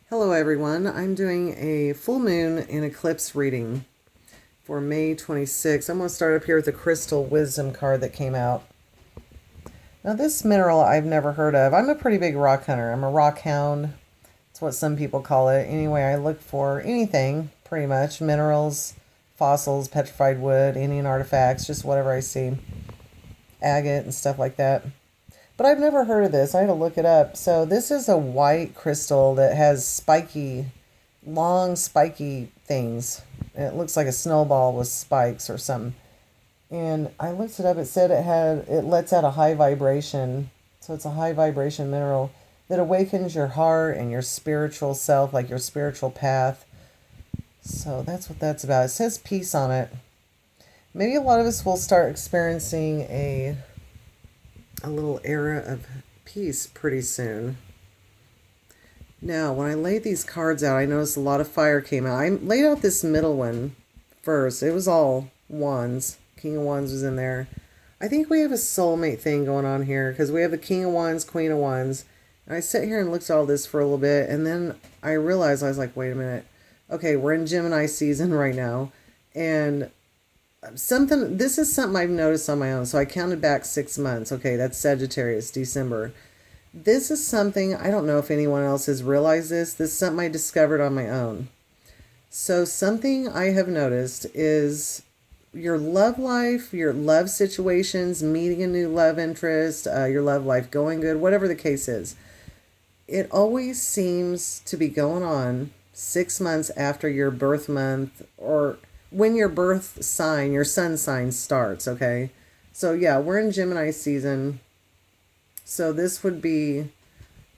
Hello everyone, I'm doing a full moon and eclipse reading for May 26th. I'm going to start up here with the Crystal Wisdom card that came out. Now this mineral I've never heard of. I'm a pretty big rock hunter. I'm a rock hound. It's what some people call it. Anyway, I look for anything, pretty much. Minerals, fossils, petrified wood, Indian artifacts, just whatever I see. Agate and stuff like that. But I've never heard of this. I had to look it up. So this is a white crystal that has spiky, long spiky things. It looks like a snowball with spikes or something. And I looked it up. It said it lets out a high vibration. So it's a high vibration mineral that awakens your heart and your spiritual self, like your spiritual path. So that's what that's about. It says peace on it. Maybe a lot of us will start experiencing a little era of peace pretty soon. Now, when I laid these cards out, I noticed a lot of fire came out. I laid out this middle one first. It was all wands. King of Wands was in there. I think we have a soulmate thing going on here because we have the King of Wands, Queen of Wands. And I sat here and looked at all this for a little bit, and then I realized, I was like, wait a minute. Okay, we're in Gemini season right now, and this is something I've noticed on my own. So I counted back 6 months. Okay, that's Sagittarius, December. This is something, I don't know if anyone else has realized this. This is something I discovered on my own. So something I have noticed is your love life, your love situations, meeting a new love interest, your love life going good, whatever the case is. It always seems to be going on 6 months after your birth month, or when your birth sign, your sun sign starts, okay? So yeah, we're in Gemini season. So this would be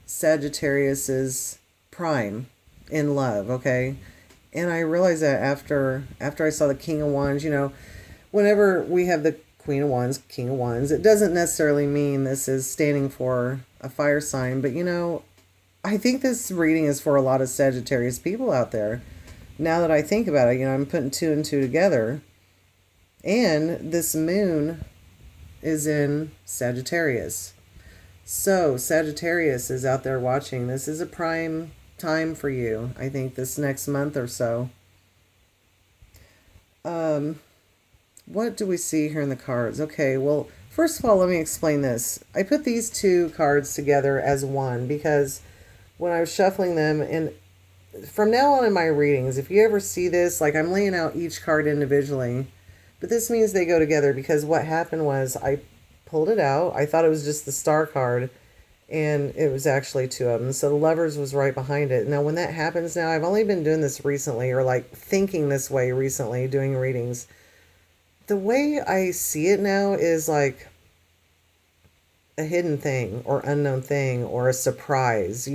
Sagittarius's prime in love, okay? And I realized that after I saw the King of Wands, whenever we have the Queen of Wands, King of Wands, it doesn't necessarily mean this is standing for a fire sign, but I think this reading is for a lot of Sagittarius people out there. Now that I think about it, I'm putting two and two together. And this moon is in Sagittarius. So Sagittarius is out there watching. This is a prime time for you, I think, this next month or so. What do we see here in the cards? Okay, well, first of all, let me explain this. I put these two cards together as one because when I was shuffling them, and from now on in my readings, if you ever see this, like I'm laying out each card individually, but this means they go together because what happened was I pulled it out. I thought it was just the star card, and it was actually two of them. So the Lovers was right behind it. Now, when that happens now, I've only been doing this recently, or like thinking this way recently, doing readings. The way I see it now is like a hidden thing or unknown thing or a surprise,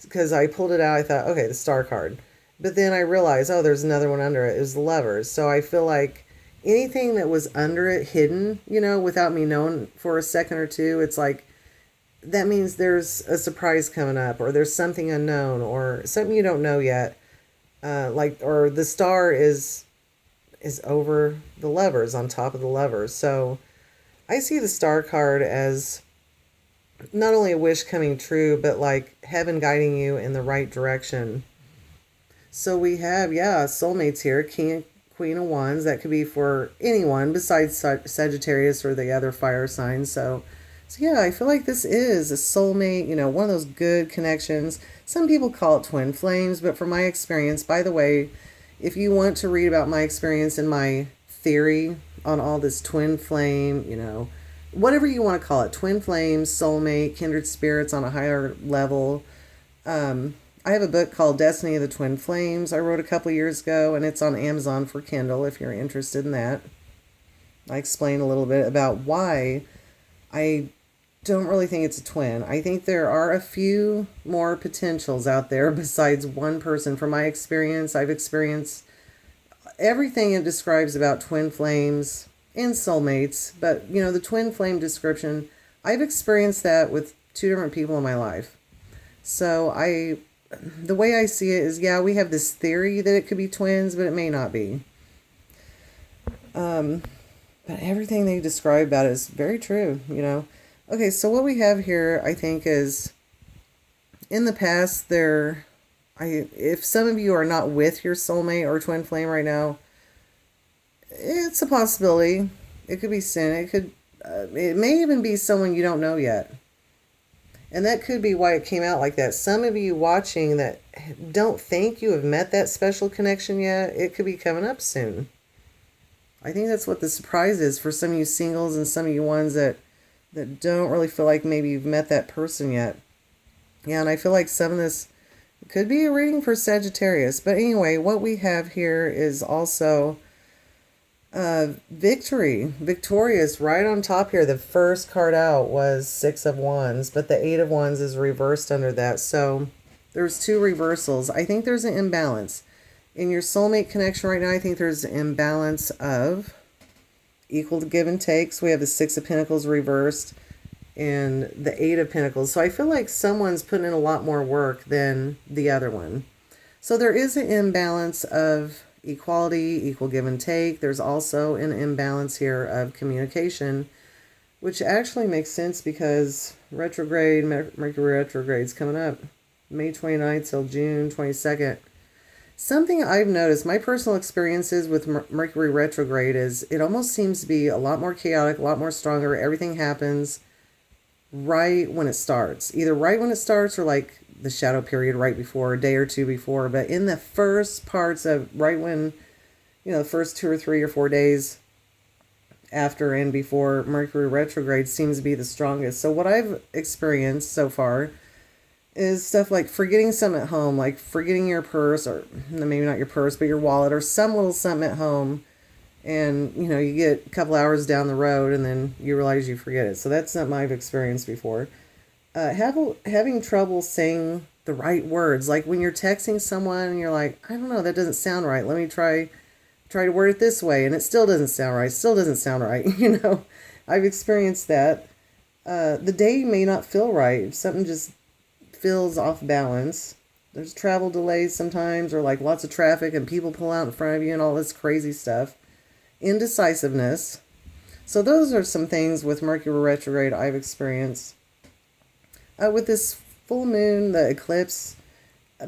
because I pulled it out. I thought, okay, the star card. But then I realized, oh, there's another one under it. It was the Lovers. So I feel like anything that was under it hidden, without me knowing for a second or two, it's like, that means there's a surprise coming up, or there's something unknown, or something you don't know yet. Or the star is over the Lovers, on top of the Lovers. So I see the star card as not only a wish coming true, but like heaven guiding you in the right direction. So we have, soulmates here, King and Queen of Wands. That could be for anyone besides Sagittarius or the other fire signs. So yeah, I feel like this is a soulmate, one of those good connections. Some people call it twin flames, but from my experience, by the way, if you want to read about my experience and my theory on all this twin flame, whatever you want to call it, twin flames, soulmate, kindred spirits on a higher level. I have a book called Destiny of the Twin Flames I wrote a couple years ago, and it's on Amazon for Kindle if you're interested in that. I explain a little bit about why I don't really think it's a twin. I think there are a few more potentials out there besides one person. From my experience, I've experienced everything it describes about twin flames and soulmates, but the twin flame description, I've experienced that with two different people in my life. So the way I see it is, we have this theory that it could be twins, but it may not be. But everything they describe about it is very true, Okay, so what we have here, I think, is in the past, if some of you are not with your soulmate or twin flame right now, it's a possibility. It could be sin. It may even be someone you don't know yet. And that could be why it came out like that. Some of you watching that don't think you have met that special connection yet, it could be coming up soon. I think that's what the surprise is for some of you singles and some of you ones that don't really feel like maybe you've met that person yet. Yeah, and I feel like some of this could be a reading for Sagittarius. But anyway, what we have here is also victorious right on top here. The first card out was Six of Wands, but the Eight of Wands is reversed under that. So there's two reversals. I think there's an imbalance. In your soulmate connection right now, I think there's an imbalance of equal give and takes. We have the Six of Pentacles reversed and the Eight of Pentacles. So I feel like someone's putting in a lot more work than the other one. So there is an imbalance of equality, equal give and take. There's also an imbalance here of communication, which actually makes sense because retrograde, Mercury retrograde is coming up May 29th till June 22nd. Something I've noticed, my personal experiences with Mercury retrograde is it almost seems to be a lot more chaotic, a lot more stronger. Everything happens right when it starts. Either right when it starts or like the shadow period right before, a day or two before. But in the first parts of right when, the first 2 or 3 or 4 days after and before Mercury retrograde seems to be the strongest. So what I've experienced so far is stuff like forgetting something at home, like forgetting your purse, or maybe not your purse, but your wallet, or some little something at home. And, you get a couple hours down the road and then you realize you forget it. So that's something I've experienced before. Having trouble saying the right words. Like when you're texting someone and you're like, I don't know, that doesn't sound right. Let me try to word it this way. And it still doesn't sound right. Still doesn't sound right. I've experienced that. The day may not feel right. Something just feels off balance. There's travel delays sometimes, or like lots of traffic and people pull out in front of you and all this crazy stuff. Indecisiveness. So those are some things with Mercury retrograde I've experienced. With this full moon, the eclipse,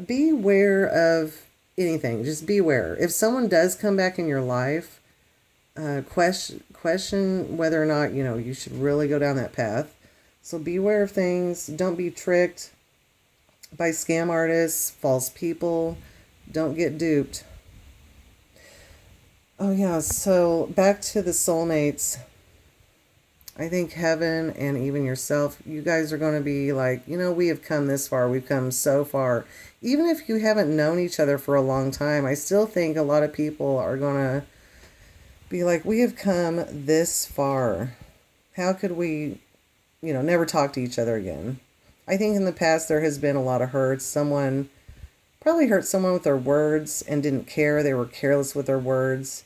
beware of anything. Just beware. If someone does come back in your life, question whether or not, you should really go down that path. So beware of things. Don't be tricked by scam artists, false people. Don't get duped. Oh yeah, so back to the soulmates. I think heaven and even yourself, you guys are going to be like, we have come this far. We've come so far. Even if you haven't known each other for a long time, I still think a lot of people are going to be like, we have come this far. How could we, never talk to each other again? I think in the past there has been a lot of hurts. Someone probably hurt someone with their words and didn't care. They were careless with their words.